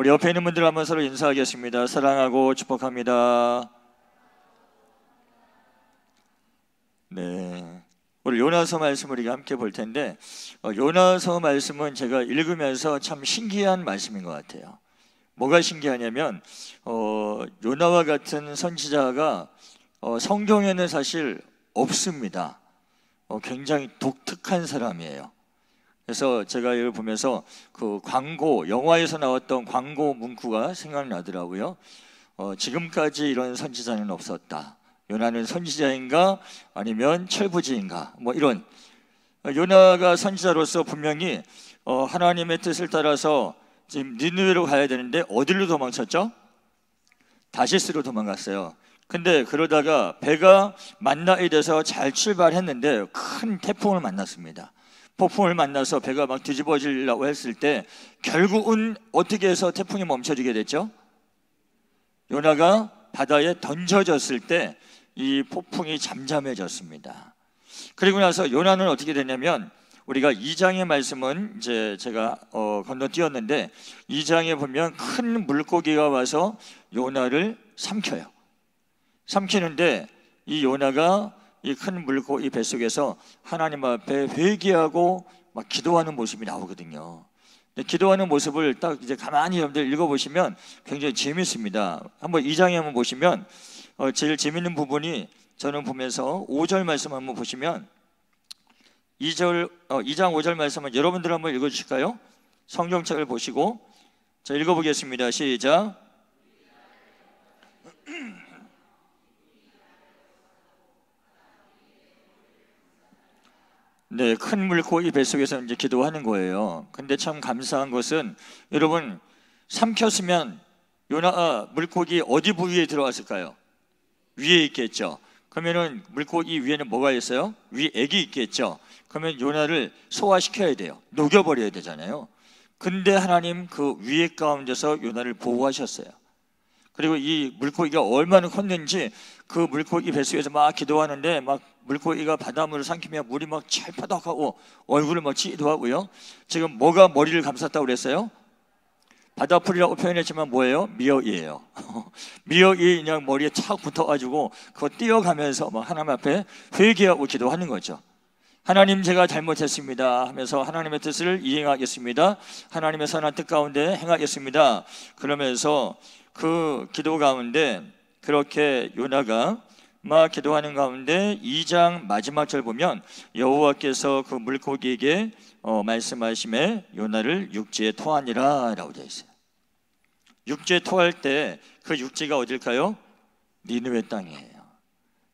우리 옆에 있는 분들 한번 서로 인사하겠습니다. 사랑하고 축복합니다. 네, 오늘 요나서 말씀을 우리가 함께 볼 텐데 요나서 말씀은 제가 읽으면서 참 신기한 말씀인 것 같아요. 뭐가 신기하냐면 요나와 같은 선지자가 성경에는 사실 없습니다. 굉장히 독특한 사람이에요. 그래서 제가 이걸 보면서 그 광고, 영화에서 나왔던 광고 문구가 생각나더라고요. 지금까지 이런 선지자는 없었다. 요나는 선지자인가 아니면 철부지인가, 뭐 이런. 요나가 선지자로서 분명히 하나님의 뜻을 따라서 지금 니느웨로 가야 되는데 어디로 도망쳤죠? 다시스로 도망갔어요. 근데 그러다가 배가 만나게 돼서 잘 출발했는데 큰 태풍을 만났습니다. 폭풍을 만나서 배가 막 뒤집어지려고 했을 때 결국은 어떻게 해서 태풍이 멈춰지게 됐죠? 요나가 바다에 던져졌을 때 이 폭풍이 잠잠해졌습니다. 그리고 나서 요나는 어떻게 되냐면, 우리가 2장의 말씀은 이제 제가 건너뛰었는데 2장에 보면 큰 물고기가 와서 요나를 삼켜요. 삼키는데 이 요나가 이 큰 물고기 뱃속에서 하나님 앞에 회개하고 막 기도하는 모습이 나오거든요. 기도하는 모습을 딱 이제 가만히 여러분들 읽어보시면 굉장히 재밌습니다. 한번 2장에 한번 보시면 제일 재밌는 부분이, 저는 보면서 5절 말씀 한번 보시면 2장 5절 말씀은 여러분들 한번 읽어주실까요? 성경책을 보시고 자, 읽어보겠습니다. 시작. 네, 큰 물고기 뱃속에서 이제 기도하는 거예요. 근데 참 감사한 것은, 여러분, 삼켰으면 물고기 어디 부위에 들어갔을까요? 위에 있겠죠. 그러면은 물고기 위에는 뭐가 있어요? 위에 액이 있겠죠. 그러면 요나를 소화시켜야 돼요. 녹여버려야 되잖아요. 근데 하나님 그 위에 가운데서 요나를 보호하셨어요. 그리고 이 물고기가 얼마나 컸는지, 그 물고기 뱃속에서 막 기도하는데 막 물고기가 바닷물을 삼키면 물이 막 찰파닥하고 얼굴을 막 치기도 하고요. 지금 뭐가 머리를 감쌌다고 그랬어요? 바다풀이라고 표현했지만 뭐예요? 미역이에요. 미역이 그냥 머리에 착 붙어가지고 그거 띄어가면서 막 하나님 앞에 회개하고 기도하는 거죠. 하나님, 제가 잘못했습니다 하면서 하나님의 뜻을 이행하겠습니다. 하나님의 선한 뜻 가운데 행하겠습니다. 그러면서 그 기도 가운데 그렇게 요나가 막 기도하는 가운데 2장 마지막 절 보면 여호와께서 그 물고기에게 말씀하심에 요나를 육지에 토하니라 라고 되어 있어요. 육지에 토할 때 그 육지가 어딜까요? 니느웨 땅이에요.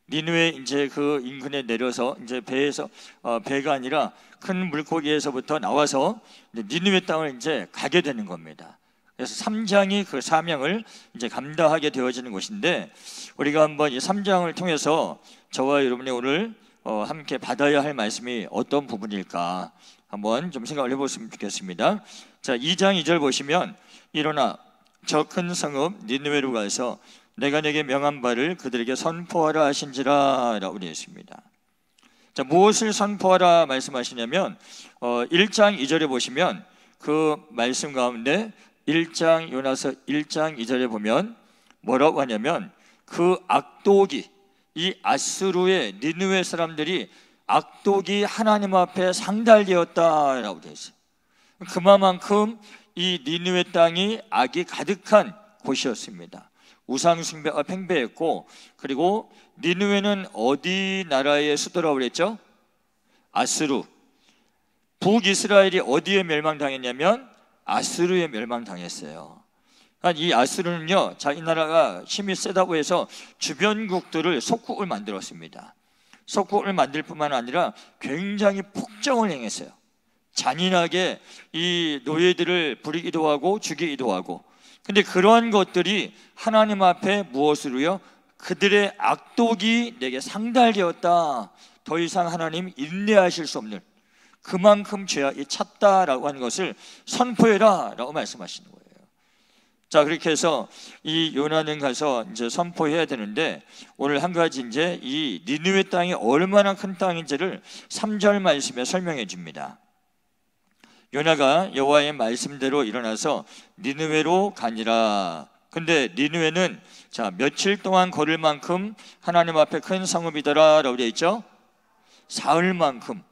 니느웨 이제 그 인근에 내려서 이제 배가 아니라 큰 물고기에서부터 나와서 니느웨 땅을 이제 가게 되는 겁니다. 그래서 3장이 그 사명을 이제 감당하게 되어지는 것인데, 우리가 한번 이 3장을 통해서 저와 여러분이 오늘 함께 받아야 할 말씀이 어떤 부분일까 한번 좀 생각을 해보시면 좋겠습니다. 자, 2장 2절 보시면, 일어나 저 큰 성읍 니느웨로 가서 내가 내게 명한 바를 그들에게 선포하라 하신지라 라고 되어 있습니다. 자, 무엇을 선포하라 말씀하시냐면 1장 2절에 보시면 그 말씀 가운데 1장 요나서 1장 2절에 보면 뭐라고 하냐면, 그 악독이, 이 아수르의 니느웨 사람들이 악독이 하나님 앞에 상달되었다라고 되어 있어요. 그만큼 이 니느웨 땅이 악이 가득한 곳이었습니다. 우상 숭배가 팽배했고, 그리고 니느웨는 어디 나라의 수도라고 그랬죠? 아수르. 북이스라엘이 어디에 멸망당했냐면 아수르에 멸망당했어요. 이 아수르는요, 자기 나라가 힘이 세다고 해서 주변국들을 속국을 만들었습니다. 속국을 만들 뿐만 아니라 굉장히 폭정을 행했어요. 잔인하게 이 노예들을 부리기도 하고 죽이기도 하고. 근데 그러한 것들이 하나님 앞에 무엇으로요? 그들의 악독이 내게 상달되었다. 더 이상 하나님 인내하실 수 없는 그만큼 죄악이 찼다라고 하는 것을 선포해라 라고 말씀하시는 거예요. 자, 그렇게 해서 이 요나는 가서 이제 선포해야 되는데, 오늘 한 가지 이제 이 니느웨 땅이 얼마나 큰 땅인지를 3절 말씀에 설명해 줍니다. 요나가 여호와의 말씀대로 일어나서 니느웨로 가니라. 근데 니느웨는 자 며칠 동안 걸을 만큼 하나님 앞에 큰 성읍이더라 라고 되어 있죠. 사흘만큼,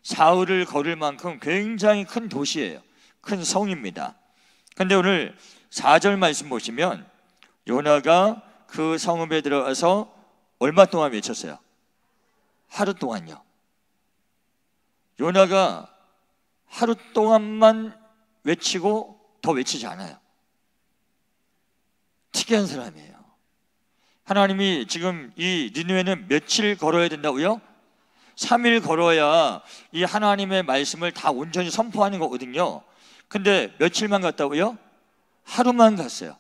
사흘을 걸을 만큼 굉장히 큰 도시예요. 큰 성입니다. 근데 오늘 4절 말씀 보시면 요나가 그 성읍에 들어가서 얼마 동안 외쳤어요? 하루 동안요. 요나가 하루 동안만 외치고 더 외치지 않아요. 특이한 사람이에요. 하나님이 지금 이 니느웨는 며칠 걸어야 된다고요? 3일 걸어야 이 하나님의 말씀을 다 온전히 선포하는 거거든요. 근데 며칠만 갔다고요? 하루만 갔어요.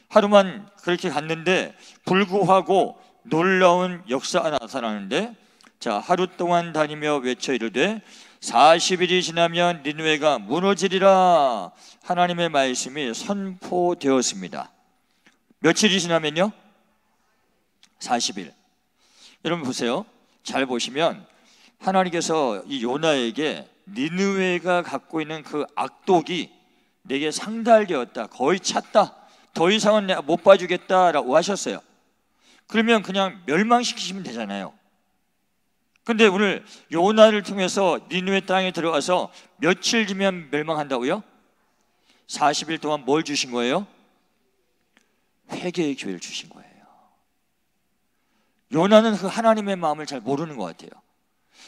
하루만 그렇게 갔는데 불구하고 놀라운 역사가 나타나는데, 자 하루 동안 다니며 외쳐 이르되 40일이 지나면 니느웨가 무너지리라. 하나님의 말씀이 선포되었습니다. 며칠이 지나면요? 40일. 여러분 보세요. 잘 보시면 하나님께서 이 요나에게 니느웨가 갖고 있는 그 악독이 내게 상달되었다, 거의 찼다, 더 이상은 내가 못 봐주겠다라고 하셨어요. 그러면 그냥 멸망시키시면 되잖아요. 근데 오늘 요나를 통해서 니느웨 땅에 들어가서 며칠 뒤면 멸망한다고요? 40일 동안 뭘 주신 거예요? 회개의 기회를 주신 거예요. 요나는 그 하나님의 마음을 잘 모르는 것 같아요.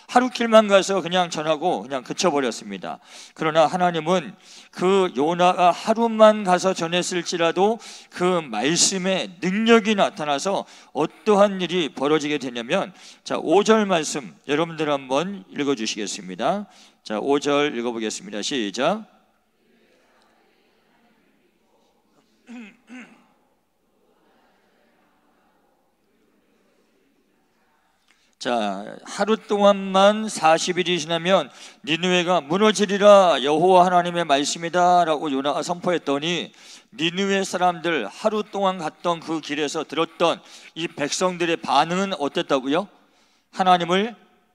하루 길만 가서 그냥 전하고 그냥 그쳐버렸습니다. 그러나 하나님은 그 요나가 하루만 가서 전했을지라도 그 말씀에 능력이 나타나서 어떠한 일이 벌어지게 되냐면, 자 5절 말씀 여러분들 한번 읽어주시겠습니다. 자 5절 읽어보겠습니다. 시작. 자 하루 동안만 40일이 지나면 니느웨가 무너지리라. 여호와 하나님의 말씀이다 라고 요나가 선포했더니 니느웨 사람들 하루 동안 갔던 그 길에서 들었던 이 백성들의 반응은 어땠다고요? 하나님을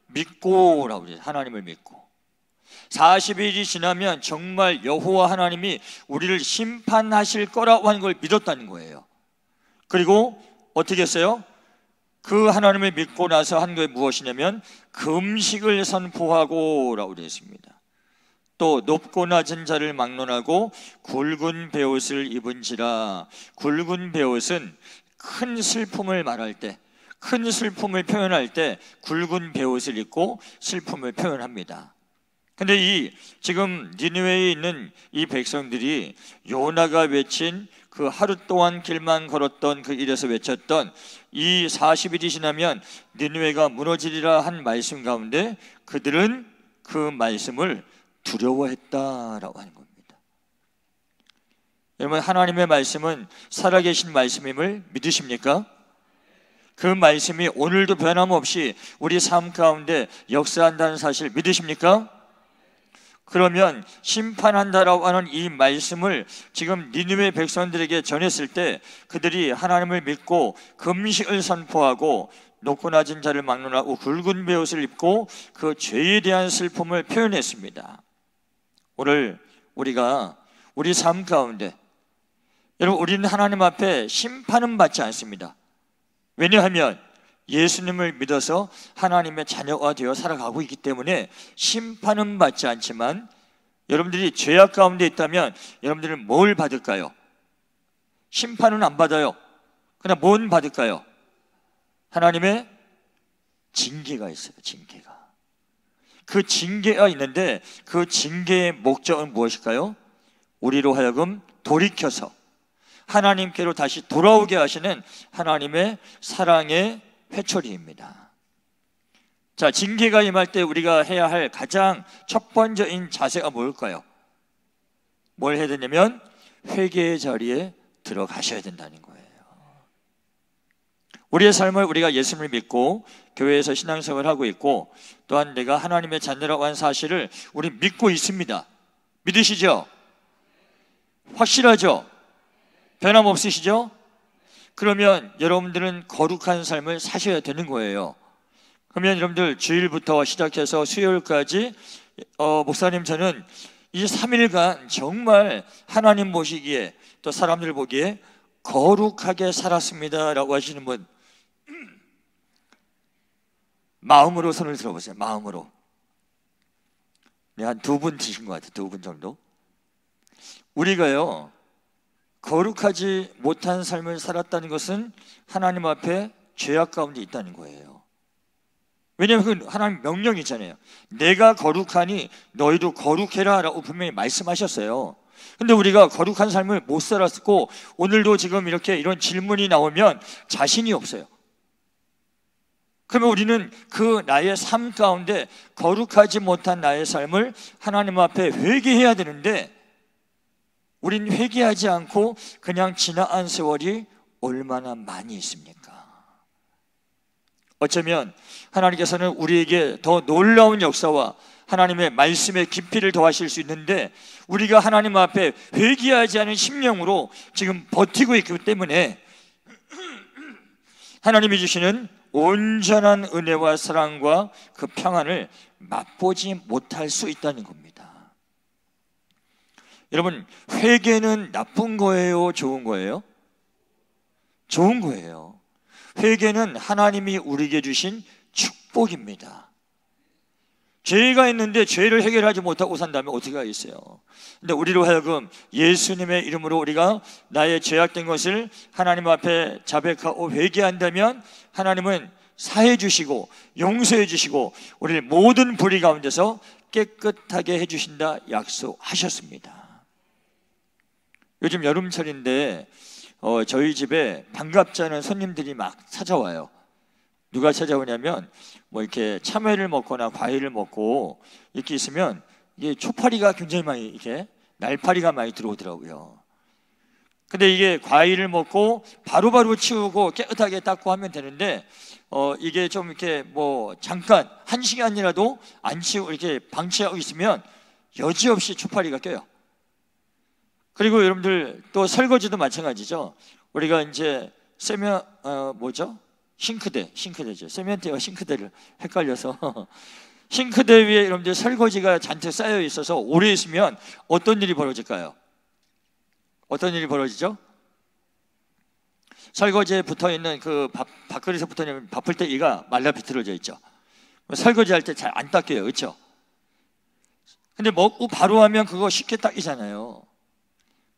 믿고 라고 그래요. 하나님을 믿고 40일이 지나면 정말 여호와 하나님이 우리를 심판하실 거라고 하는 걸 믿었다는 거예요. 그리고 어떻게 했어요? 그 하나님을 믿고 나서 한 게 무엇이냐면 금식을 선포하고 라고 되어 있습니다. 또 높고 낮은 자를 막론하고 굵은 베옷을 입은지라. 굵은 베옷은 큰 슬픔을 말할 때, 큰 슬픔을 표현할 때 굵은 베옷을 입고 슬픔을 표현합니다. 근데 이 지금 니느웨에 있는 이 백성들이 요나가 외친 그 하루 동안 길만 걸었던 그 일에서 외쳤던 이 40일이 지나면 니느웨가 무너지리라 한 말씀 가운데 그들은 그 말씀을 두려워했다라고 하는 겁니다. 여러분 하나님의 말씀은 살아계신 말씀임을 믿으십니까? 그 말씀이 오늘도 변함없이 우리 삶 가운데 역사한다는 사실 믿으십니까? 그러면 심판한다라고 하는 이 말씀을 지금 니느웨 백성들에게 전했을 때 그들이 하나님을 믿고 금식을 선포하고 높고 낮은 자를 막론하고 굵은 베옷을 입고 그 죄에 대한 슬픔을 표현했습니다. 오늘 우리가 우리 삶 가운데 여러분 우리는 하나님 앞에 심판은 받지 않습니다. 왜냐하면 예수님을 믿어서 하나님의 자녀가 되어 살아가고 있기 때문에 심판은 받지 않지만 여러분들이 죄악 가운데 있다면 여러분들은 뭘 받을까요? 심판은 안 받아요. 그냥 뭔 받을까요? 하나님의 징계가 있어요. 징계가. 그 징계가 있는데 그 징계의 목적은 무엇일까요? 우리로 하여금 돌이켜서 하나님께로 다시 돌아오게 하시는 하나님의 사랑의 회초리입니다. 자, 징계가 임할 때 우리가 해야 할 가장 첫 번째인 자세가 뭘까요? 뭘 해야 되냐면 회개의 자리에 들어가셔야 된다는 거예요. 우리의 삶을 우리가 예수님을 믿고 교회에서 신앙생활을 하고 있고 또한 내가 하나님의 자녀라고 하는 사실을 우리 믿고 있습니다. 믿으시죠? 확실하죠? 변함없으시죠? 그러면 여러분들은 거룩한 삶을 사셔야 되는 거예요. 그러면 여러분들 주일부터 시작해서 수요일까지 목사님 저는 이 3일간 정말 하나님 보시기에 또 사람들 보기에 거룩하게 살았습니다 라고 하시는 분, 마음으로 손을 들어보세요. 마음으로. 네, 한 2분 드신 것 같아요. 2분 정도. 우리가요, 거룩하지 못한 삶을 살았다는 것은 하나님 앞에 죄악 가운데 있다는 거예요. 왜냐하면 그 하나님 명령이잖아요. 내가 거룩하니 너희도 거룩해라 라고 분명히 말씀하셨어요. 근데 우리가 거룩한 삶을 못 살았고 오늘도 지금 이렇게 이런 질문이 나오면 자신이 없어요. 그러면 우리는 그 나의 삶 가운데 거룩하지 못한 나의 삶을 하나님 앞에 회개해야 되는데 우린 회개하지 않고 그냥 지나간 세월이 얼마나 많이 있습니까? 어쩌면 하나님께서는 우리에게 더 놀라운 역사와 하나님의 말씀의 깊이를 더하실 수 있는데 우리가 하나님 앞에 회개하지 않은 심령으로 지금 버티고 있기 때문에 하나님이 주시는 온전한 은혜와 사랑과 그 평안을 맛보지 못할 수 있다는 겁니다. 여러분, 회개는 나쁜 거예요? 좋은 거예요? 좋은 거예요. 회개는 하나님이 우리에게 주신 축복입니다. 죄가 있는데 죄를 해결하지 못하고 산다면 어떻게 하겠어요? 근데 우리로 하여금 예수님의 이름으로 우리가 나의 죄악된 것을 하나님 앞에 자백하고 회개한다면 하나님은 사해 주시고 용서해 주시고 우리를 모든 불의 가운데서 깨끗하게 해주신다 약속하셨습니다. 요즘 여름철인데 저희 집에 반갑지 않은 손님들이 막 찾아와요. 누가 찾아오냐면 뭐 이렇게 참외를 먹거나 과일을 먹고 이렇게 있으면 이게 초파리가 굉장히 많이 이렇게 날파리가 많이 들어오더라고요. 근데 이게 과일을 먹고 바로바로 치우고 깨끗하게 닦고 하면 되는데 이게 좀 이렇게 뭐 잠깐 1시간이라도 안 치우고 이렇게 방치하고 있으면 여지없이 초파리가 껴요. 그리고 여러분들 또 설거지도 마찬가지죠. 우리가 이제 싱크대죠. 세면대와 싱크대를 헷갈려서 싱크대 위에 여러분들 설거지가 잔뜩 쌓여 있어서 오래 있으면 어떤 일이 벌어질까요? 어떤 일이 벌어지죠? 설거지에 붙어있는 그 밥그릇에 붙어있는 밥풀떼기가 말라 비틀어져 있죠. 설거지할 때 잘 안 닦여요. 그렇죠? 근데 먹고 바로 하면 그거 쉽게 닦이잖아요.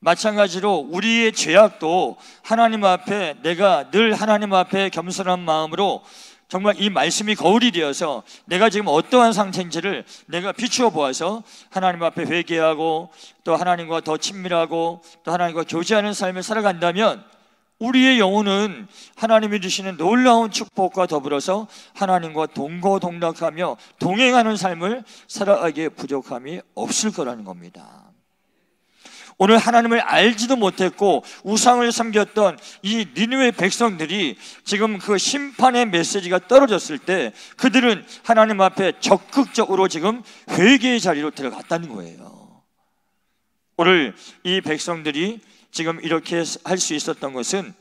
마찬가지로 우리의 죄악도 하나님 앞에 내가 늘 하나님 앞에 겸손한 마음으로 정말 이 말씀이 거울이 되어서 내가 지금 어떠한 상태인지를 내가 비추어 보아서 하나님 앞에 회개하고 또 하나님과 더 친밀하고 또 하나님과 교제하는 삶을 살아간다면 우리의 영혼은 하나님이 주시는 놀라운 축복과 더불어서 하나님과 동거동락하며 동행하는 삶을 살아가기에 부족함이 없을 거라는 겁니다. 오늘 하나님을 알지도 못했고 우상을 섬겼던 이 니느웨 백성들이 지금 그 심판의 메시지가 떨어졌을 때 그들은 하나님 앞에 적극적으로 지금 회개의 자리로 들어갔다는 거예요. 오늘 이 백성들이 지금 이렇게 할 수 있었던 것은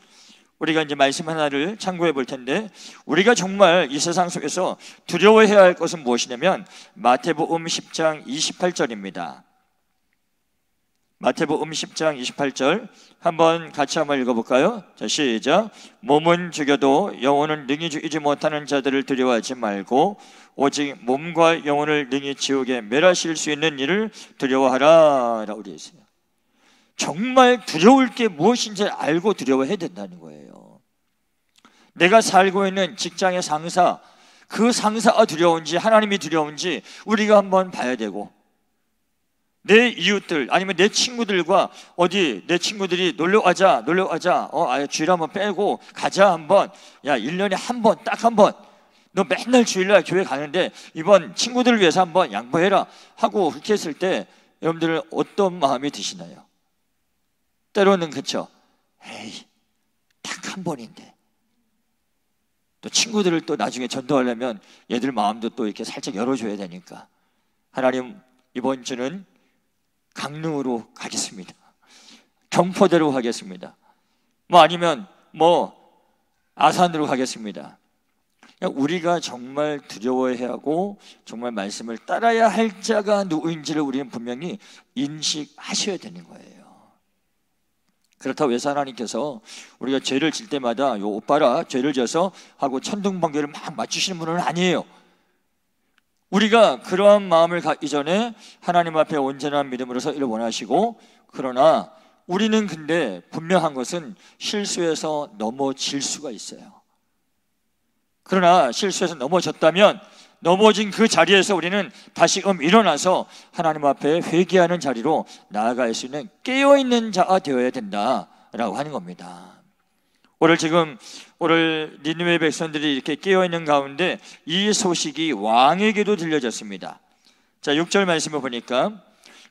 우리가 이제 말씀 하나를 참고해 볼 텐데 우리가 정말 이 세상 속에서 두려워해야 할 것은 무엇이냐면 마태복음 10장 28절입니다. 마태복음 10장 28절 한번 같이 한번 읽어볼까요? 자, 시작. 몸은 죽여도 영혼은 능히 죽이지 못하는 자들을 두려워하지 말고 오직 몸과 영혼을 능히 지옥에 멸하실 수 있는 일을 두려워하라 라고 되어 있어요. 정말 두려울 게 무엇인지 알고 두려워해야 된다는 거예요. 내가 살고 있는 직장의 상사, 그 상사가 두려운지 하나님이 두려운지 우리가 한번 봐야 되고 내 이웃들 아니면 내 친구들과 어디 내 친구들이 놀러 가자 주일 한번 빼고 가자 한번 야 1년에 한 번 딱 한 번 너 맨날 주일날 교회 가는데 이번 친구들을 위해서 한번 양보해라 하고 그렇게 했을 때 여러분들은 어떤 마음이 드시나요? 때로는 그렇죠. 에이 딱 한 번인데 또 친구들을 또 나중에 전도하려면 얘들 마음도 또 이렇게 살짝 열어줘야 되니까 하나님 이번 주는 강릉으로 가겠습니다. 경포대로 가겠습니다. 뭐 아니면 뭐 아산으로 가겠습니다. 우리가 정말 두려워해야 하고 정말 말씀을 따라야 할 자가 누구인지를 우리는 분명히 인식하셔야 되는 거예요. 그렇다고 해서 하나님께서 우리가 죄를 질 때마다 요 옷 봐라 죄를 져서 하고 천둥번개를 막 맞추시는 분은 아니에요. 우리가 그러한 마음을 갖기 전에 하나님 앞에 온전한 믿음으로 서기를 원하시고, 그러나 우리는 근데 분명한 것은 실수해서 넘어질 수가 있어요. 그러나 실수해서 넘어졌다면 넘어진 그 자리에서 우리는 다시금 일어나서 하나님 앞에 회개하는 자리로 나아갈 수 있는 깨어있는 자가 되어야 된다라고 하는 겁니다. 오늘 니느웨 백성들이 이렇게 깨어있는 가운데 이 소식이 왕에게도 들려졌습니다. 자, 6절 말씀을 보니까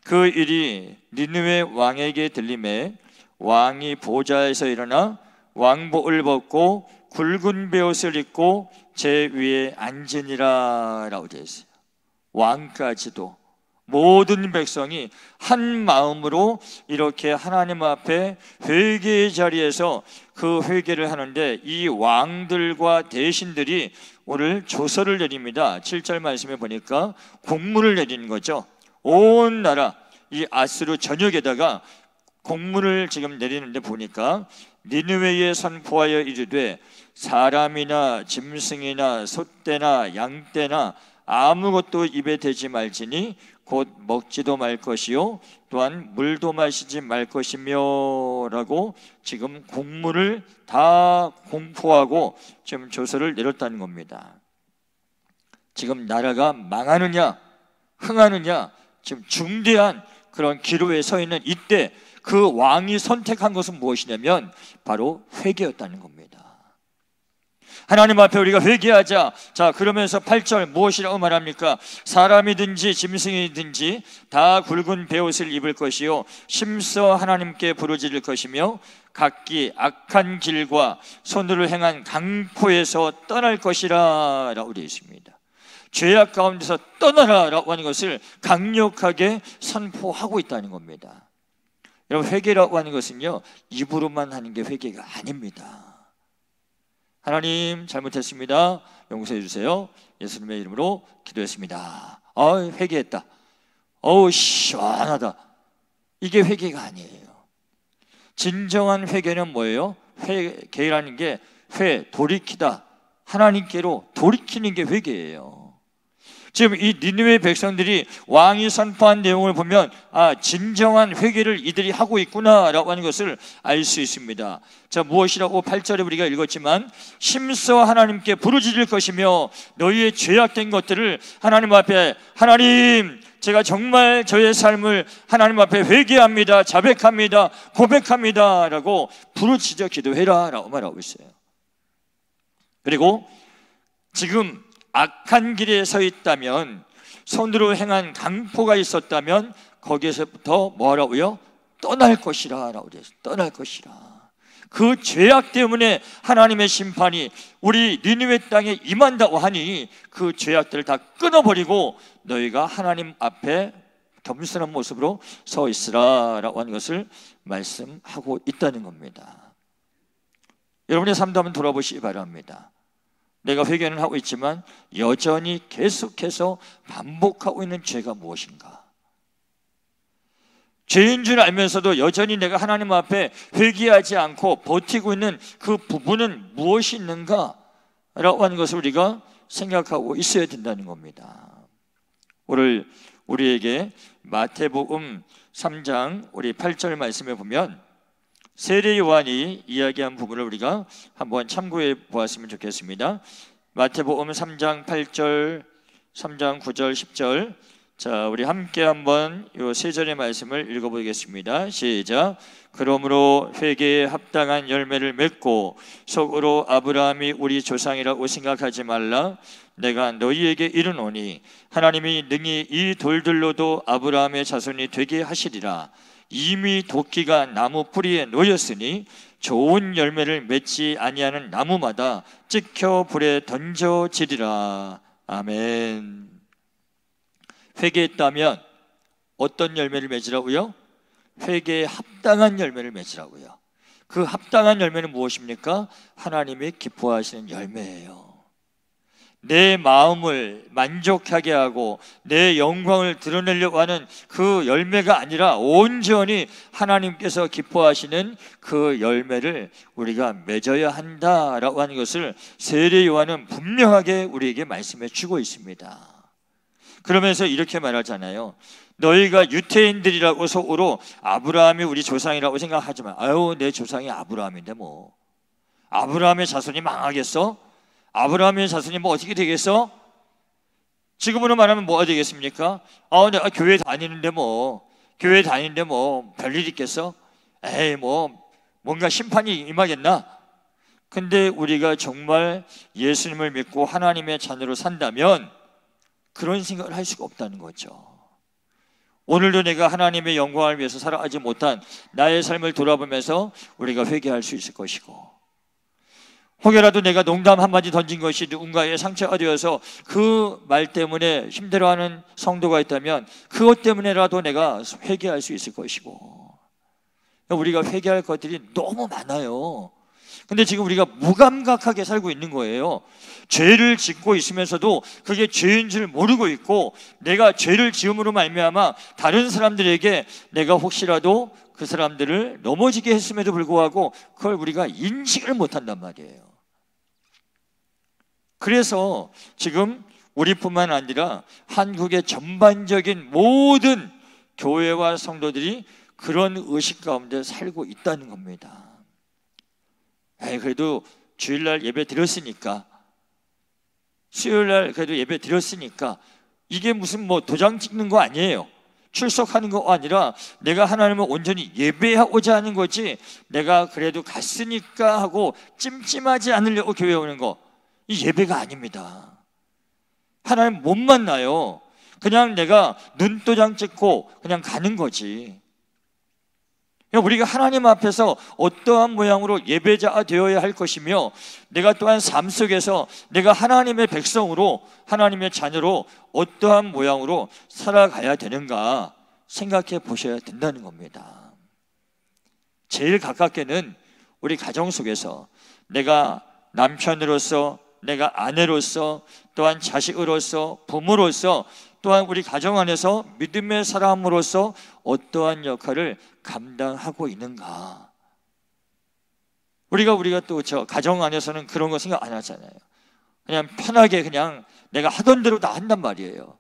그 일이 니느웨 왕에게 들림에 왕이 보좌에서 일어나 왕복을 벗고 굵은 베옷을 입고 제 위에 앉으니라 라고 되어 있어요. 왕까지도 모든 백성이 한 마음으로 이렇게 하나님 앞에 회개의 자리에서 그 회개를 하는데, 이 왕들과 대신들이 오늘 조서를 내립니다. 7절 말씀에 보니까 공문을 내리는 거죠. 온 나라 이 아수르 전역에다가 공문을 지금 내리는데 보니까 니느웨에 선포하여 이르되 사람이나 짐승이나 소떼나 양떼나 아무것도 입에 대지 말지니 곧 먹지도 말 것이요 또한 물도 마시지 말 것이며 라고 지금 공문을 다 공포하고 지금 조서를 내렸다는 겁니다. 지금 나라가 망하느냐 흥하느냐 지금 중대한 그런 기로에 서 있는 이때 그 왕이 선택한 것은 무엇이냐면 바로 회개였다는 겁니다. 하나님 앞에 우리가 회개하자. 자, 그러면서 8절 무엇이라고 말합니까? 사람이든지 짐승이든지 다 굵은 베옷을 입을 것이요 심써 하나님께 부르짖을 것이며 각기 악한 길과 손으로 행한 강포에서 떠날 것이라 라고 되어 있습니다. 죄악 가운데서 떠나라 라고 하는 것을 강력하게 선포하고 있다는 겁니다. 여러분, 회개라고 하는 것은요 입으로만 하는 게 회개가 아닙니다. 하나님 잘못했습니다, 용서해 주세요, 예수님의 이름으로 기도했습니다. 회개했다. 시원하다. 이게 회개가 아니에요. 진정한 회개는 뭐예요? 회개라는 게 돌이키다. 하나님께로 돌이키는 게 회개예요. 지금 이 니느웨 백성들이 왕이 선포한 내용을 보면 진정한 회개를 이들이 하고 있구나라고 하는 것을 알 수 있습니다. 자, 무엇이라고 8절에 우리가 읽었지만 심써 하나님께 부르짖을 것이며 너희의 죄악된 것들을 하나님 앞에, 하나님 제가 정말 저의 삶을 하나님 앞에 회개합니다, 자백합니다, 고백합니다 라고 부르짖어 기도해라 라고 말하고 있어요. 그리고 지금 악한 길에 서 있다면, 손으로 행한 강포가 있었다면 거기에서부터 뭐라고요? 떠날 것이라 라고 되어 있어요. 떠날 것이라. 그 죄악 때문에 하나님의 심판이 우리 니느웨 땅에 임한다고 하니 그 죄악들을 다 끊어버리고 너희가 하나님 앞에 겸손한 모습으로 서 있으라 라고 하는 것을 말씀하고 있다는 겁니다. 여러분의 삶도 한번 돌아보시기 바랍니다. 내가 회개는 하고 있지만 여전히 계속해서 반복하고 있는 죄가 무엇인가? 죄인 줄 알면서도 여전히 내가 하나님 앞에 회개하지 않고 버티고 있는 그 부분은 무엇이 있는가? 라고 하는 것을 우리가 생각하고 있어야 된다는 겁니다. 오늘 우리에게 마태복음 3장 우리 8절 말씀에 보면 세례 요한이 이야기한 부분을 우리가 한번 참고해 보았으면 좋겠습니다. 마태복음 3장 8절, 3장 9절, 10절. 자, 우리 함께 한번 이 세 절의 말씀을 읽어보겠습니다. 시작. 그러므로 회개에 합당한 열매를 맺고 속으로 아브라함이 우리 조상이라고 생각하지 말라. 내가 너희에게 이르노니 하나님이 능히 이 돌들로도 아브라함의 자손이 되게 하시리라. 이미 도끼가 나무 뿌리에 놓였으니 좋은 열매를 맺지 아니하는 나무마다 찍혀 불에 던져지리라. 아멘. 회개했다면 어떤 열매를 맺으라고요? 회개에 합당한 열매를 맺으라고요. 그 합당한 열매는 무엇입니까? 하나님이 기뻐하시는 열매예요. 내 마음을 만족하게 하고 내 영광을 드러내려고 하는 그 열매가 아니라 온전히 하나님께서 기뻐하시는 그 열매를 우리가 맺어야 한다라고 하는 것을 세례 요한은 분명하게 우리에게 말씀해 주고 있습니다. 그러면서 이렇게 말하잖아요. 너희가 유태인들이라고 속으로 아브라함이 우리 조상이라고 생각하지만, 아유, 내 조상이 아브라함인데 뭐 아브라함의 자손이 망하겠어? 아브라함의 자손이 뭐 어떻게 되겠어? 지금으로 말하면 뭐가 되겠습니까? 내가 교회 다니는데 뭐 별일 있겠어? 에이, 뭐 뭔가 심판이 임하겠나? 근데 우리가 정말 예수님을 믿고 하나님의 자녀로 산다면 그런 생각을 할 수가 없다는 거죠. 오늘도 내가 하나님의 영광을 위해서 살아가지 못한 나의 삶을 돌아보면서 우리가 회개할 수 있을 것이고, 혹여라도 내가 농담 한마디 던진 것이 누군가의 상처가 되어서 그 말 때문에 힘들어하는 성도가 있다면 그것 때문에라도 내가 회개할 수 있을 것이고, 우리가 회개할 것들이 너무 많아요. 근데 지금 우리가 무감각하게 살고 있는 거예요. 죄를 짓고 있으면서도 그게 죄인 줄 모르고 있고, 내가 죄를 지음으로 말미암아 다른 사람들에게 내가 혹시라도 그 사람들을 넘어지게 했음에도 불구하고 그걸 우리가 인식을 못한단 말이에요. 그래서 지금 우리뿐만 아니라 한국의 전반적인 모든 교회와 성도들이 그런 의식 가운데 살고 있다는 겁니다. 그래도 주일날 예배 드렸으니까, 수요일날 그래도 예배 드렸으니까, 이게 무슨 뭐 도장 찍는 거 아니에요. 출석하는 거 아니라 내가 하나님을 온전히 예배하고자 하는 거지, 내가 그래도 갔으니까 하고 찜찜하지 않으려고 교회 오는 거, 이 예배가 아닙니다. 하나님 못 만나요. 그냥 내가 눈도장 찍고 그냥 가는 거지. 우리가 하나님 앞에서 어떠한 모양으로 예배자가 되어야 할 것이며, 내가 또한 삶 속에서 내가 하나님의 백성으로, 하나님의 자녀로 어떠한 모양으로 살아가야 되는가 생각해 보셔야 된다는 겁니다. 제일 가깝게는 우리 가정 속에서 내가 남편으로서, 내가 아내로서, 또한 자식으로서, 부모로서, 또한 우리 가정 안에서 믿음의 사람으로서 어떠한 역할을 감당하고 있는가. 우리가 또 저 가정 안에서는 그런 거 생각 안 하잖아요. 그냥 편하게 그냥 내가 하던 대로 다 한단 말이에요.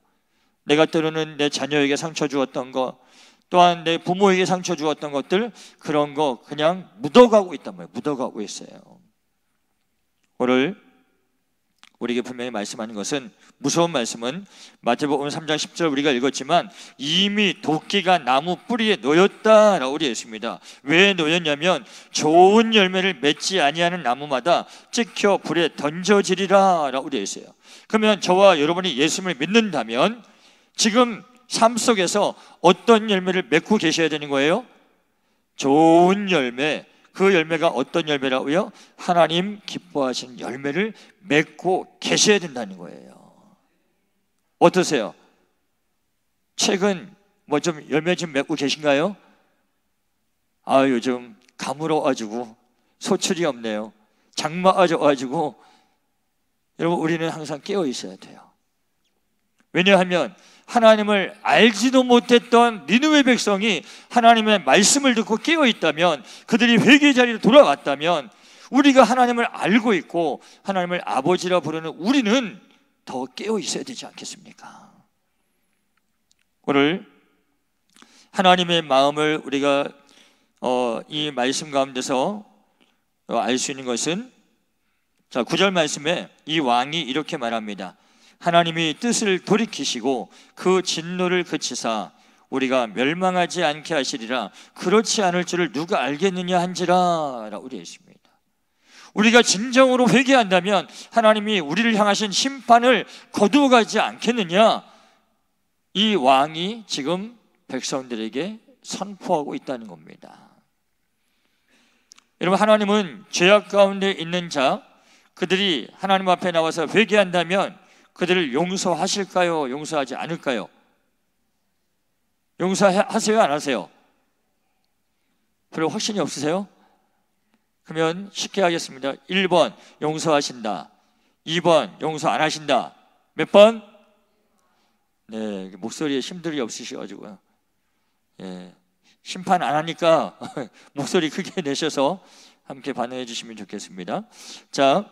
내가 때로는 내 자녀에게 상처 주었던 거, 또한 내 부모에게 상처 주었던 것들, 그런 거 그냥 묻어가고 있단 말이에요. 묻어가고 있어요. 오늘 우리에게 분명히 말씀하는 것은, 무서운 말씀은 마태복음 3장 10절 우리가 읽었지만, 이미 도끼가 나무 뿌리에 놓였다라고 우리 했습니다. 왜 놓였냐면 좋은 열매를 맺지 아니하는 나무마다 찍혀 불에 던져지리라 라고 우리 했어요. 그러면 저와 여러분이 예수님을 믿는다면 지금 삶 속에서 어떤 열매를 맺고 계셔야 되는 거예요? 좋은 열매. 그 열매가 어떤 열매라고요? 하나님 기뻐하시는 열매를 맺고 계셔야 된다는 거예요. 어떠세요? 최근 뭐 좀 열매 좀 맺고 계신가요? 요즘 가물어가지고 소출이 없네요. 장마가져가지고. 여러분, 우리는 항상 깨어 있어야 돼요. 왜냐하면 하나님을 알지도 못했던 니느웨 백성이 하나님의 말씀을 듣고 깨어 있다면, 그들이 회개 자리로 돌아왔다면, 우리가 하나님을 알고 있고 하나님을 아버지라 부르는 우리는 더 깨어 있어야 되지 않겠습니까? 오늘 하나님의 마음을 우리가 이 말씀 가운데서 알 수 있는 것은, 자, 9절 말씀에 이 왕이 이렇게 말합니다. 하나님이 뜻을 돌이키시고 그 진노를 그치사 우리가 멸망하지 않게 하시리라. 그렇지 않을 줄을 누가 알겠느냐 한지라 라고 우리 했습니다. 우리가 진정으로 회개한다면 하나님이 우리를 향하신 심판을 거두어가지 않겠느냐, 이 왕이 지금 백성들에게 선포하고 있다는 겁니다. 여러분, 하나님은 죄악 가운데 있는 자, 그들이 하나님 앞에 나와서 회개한다면 그들을 용서하실까요? 용서하지 않을까요? 용서하세요? 안 하세요? 별로 확신이 없으세요? 그러면 쉽게 하겠습니다. 1번 용서하신다, 2번 용서 안 하신다. 몇 번? 네, 목소리에 힘들이 없으셔가지고요. 예, 심판 안 하니까 목소리 크게 내셔서 함께 반응해 주시면 좋겠습니다. 자,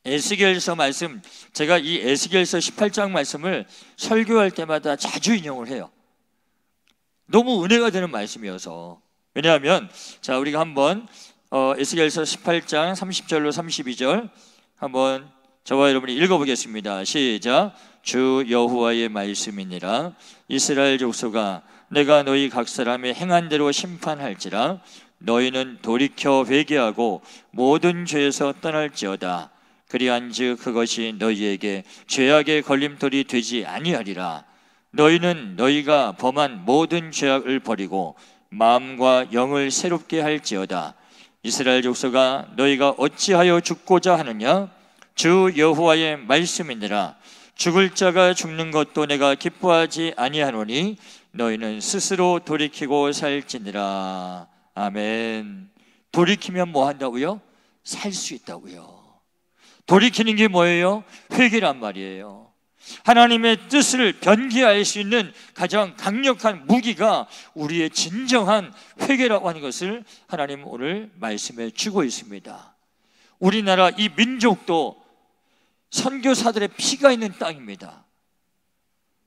에스겔서 말씀, 제가 이 에스겔서 18장 말씀을 설교할 때마다 자주 인용을 해요. 너무 은혜가 되는 말씀이어서. 왜냐하면 자, 우리가 한번 에스겔서 18장 30절로 32절 한번 저와 여러분이 읽어보겠습니다. 시작. 주 여호와의 말씀이니라. 이스라엘 족속아, 내가 너희 각 사람의 행한 대로 심판할지라. 너희는 돌이켜 회개하고 모든 죄에서 떠날지어다. 그리한즉 그것이 너희에게 죄악의 걸림돌이 되지 아니하리라. 너희는 너희가 범한 모든 죄악을 버리고 마음과 영을 새롭게 할지어다. 이스라엘 족속아, 너희가 어찌하여 죽고자 하느냐? 주 여호와의 말씀이니라. 죽을 자가 죽는 것도 내가 기뻐하지 아니하노니 너희는 스스로 돌이키고 살지니라. 아멘. 돌이키면 뭐 한다고요? 살 수 있다고요. 돌이키는 게 뭐예요? 회개란 말이에요. 하나님의 뜻을 변개할 수 있는 가장 강력한 무기가 우리의 진정한 회개라고 하는 것을 하나님 오늘 말씀해 주고 있습니다. 우리나라 이 민족도 선교사들의 피가 있는 땅입니다.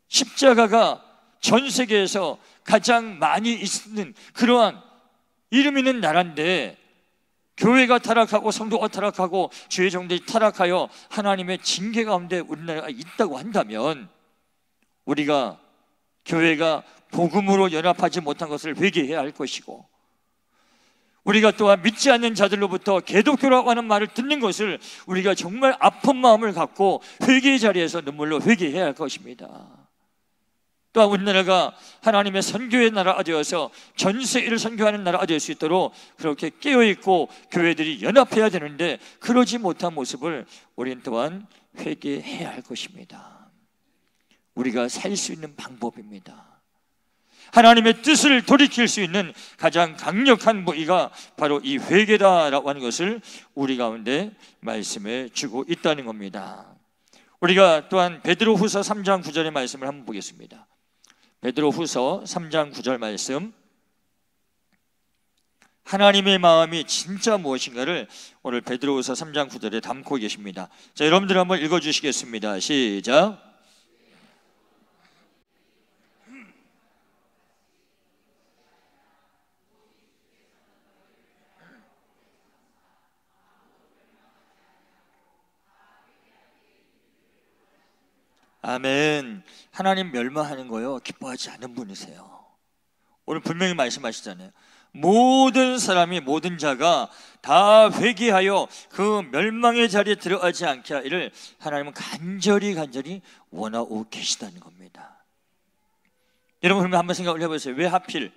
십자가가 전 세계에서 가장 많이 있는 그러한 이름 있는 나라인데, 교회가 타락하고 성도가 타락하고 주의 종들이 타락하여 하나님의 징계 가운데 우리나라가 있다고 한다면, 우리가 교회가 복음으로 연합하지 못한 것을 회개해야 할 것이고, 우리가 또한 믿지 않는 자들로부터 개독교라고 하는 말을 듣는 것을 우리가 정말 아픈 마음을 갖고 회개의 자리에서 눈물로 회개해야 할 것입니다. 또한 우리나라가 하나님의 선교의 나라가 되어서 전 세계를 선교하는 나라가 될 수 있도록 그렇게 깨어있고 교회들이 연합해야 되는데, 그러지 못한 모습을 우리는 또한 회개해야 할 것입니다. 우리가 살 수 있는 방법입니다. 하나님의 뜻을 돌이킬 수 있는 가장 강력한 무기가 바로 이 회개다라고 하는 것을 우리 가운데 말씀해 주고 있다는 겁니다. 우리가 또한 베드로후서 3장 9절의 말씀을 한번 보겠습니다. 베드로후서 3장 9절 말씀, 하나님의 마음이 진짜 무엇인가를 오늘 베드로후서 3장 9절에 담고 계십니다. 자, 여러분들 한번 읽어주시겠습니다. 시작. 아멘. 하나님 멸망하는 거요 기뻐하지 않은 분이세요. 오늘 분명히 말씀하시잖아요. 모든 사람이, 모든 자가 다 회개하여 그 멸망의 자리에 들어가지 않게 하기를 하나님은 간절히 원하고 계시다는 겁니다. 여러분, 그러면 한번 생각을 해보세요. 왜 하필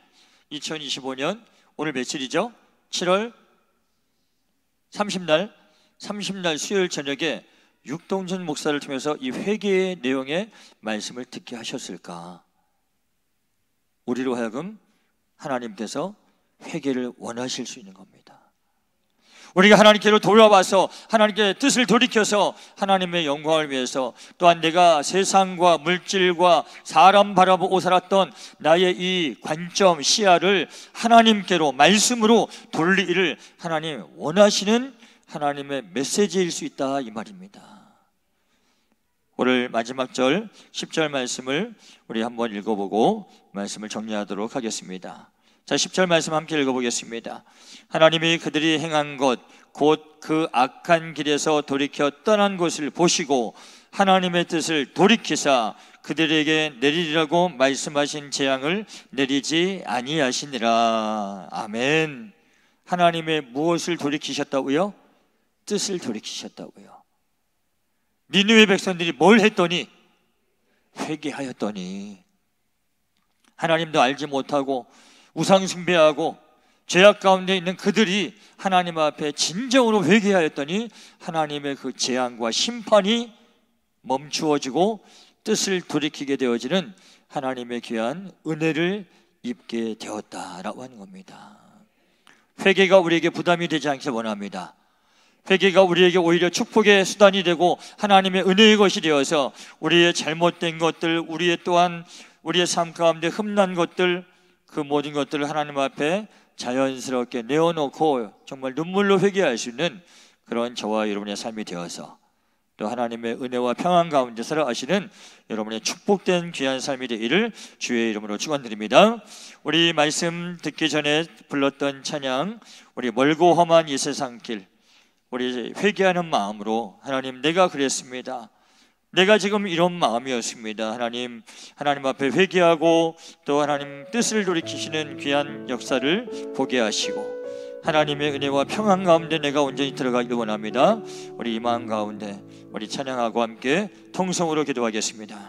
2025년 오늘 며칠이죠? 7월 30날 수요일 저녁에 육동준 목사를 통해서 이 회개의 내용의 말씀을 듣게 하셨을까? 우리로 하여금 하나님께서 회개를 원하실 수 있는 겁니다. 우리가 하나님께로 돌아와서 하나님께 뜻을 돌이켜서 하나님의 영광을 위해서, 또한 내가 세상과 물질과 사람 바라보고 살았던 나의 이 관점, 시야를 하나님께로, 말씀으로 돌리기를 하나님 원하시는 하나님의 메시지일 수 있다, 이 말입니다. 오늘 마지막 절 10절 말씀을 우리 한번 읽어보고 말씀을 정리하도록 하겠습니다. 자, 10절 말씀 함께 읽어보겠습니다. 하나님이 그들이 행한 것 곧 그 악한 길에서 돌이켜 떠난 것을 보시고 하나님의 뜻을 돌이키사 그들에게 내리리라고 말씀하신 재앙을 내리지 아니하시니라. 아멘. 하나님의 무엇을 돌이키셨다고요? 뜻을 돌이키셨다고요. 니느웨 백성들이 뭘 했더니? 회개하였더니. 하나님도 알지 못하고 우상 숭배하고 죄악 가운데 있는 그들이 하나님 앞에 진정으로 회개하였더니 하나님의 그 재앙과 심판이 멈추어지고 뜻을 돌이키게 되어지는 하나님의 귀한 은혜를 입게 되었다라고 하는 겁니다. 회개가 우리에게 부담이 되지 않길 원합니다. 회개가 우리에게 오히려 축복의 수단이 되고 하나님의 은혜의 것이 되어서 우리의 잘못된 것들, 우리의 삶 가운데 흠난 것들, 그 모든 것들을 하나님 앞에 자연스럽게 내어놓고 정말 눈물로 회개할 수 있는 그런 저와 여러분의 삶이 되어서 또 하나님의 은혜와 평안 가운데 살아가시는 여러분의 축복된 귀한 삶이 되기를 주의 이름으로 축원드립니다. 우리 말씀 듣기 전에 불렀던 찬양, 우리 멀고 험한 이 세상길, 우리 회개하는 마음으로 하나님, 내가 그랬습니다. 내가 지금 이런 마음이었습니다. 하나님 앞에 회개하고 또 하나님 뜻을 돌이키시는 귀한 역사를 보게 하시고 하나님의 은혜와 평안 가운데 내가 온전히 들어가길 원합니다. 우리 이 마음 가운데 우리 찬양하고 함께 통성으로 기도하겠습니다.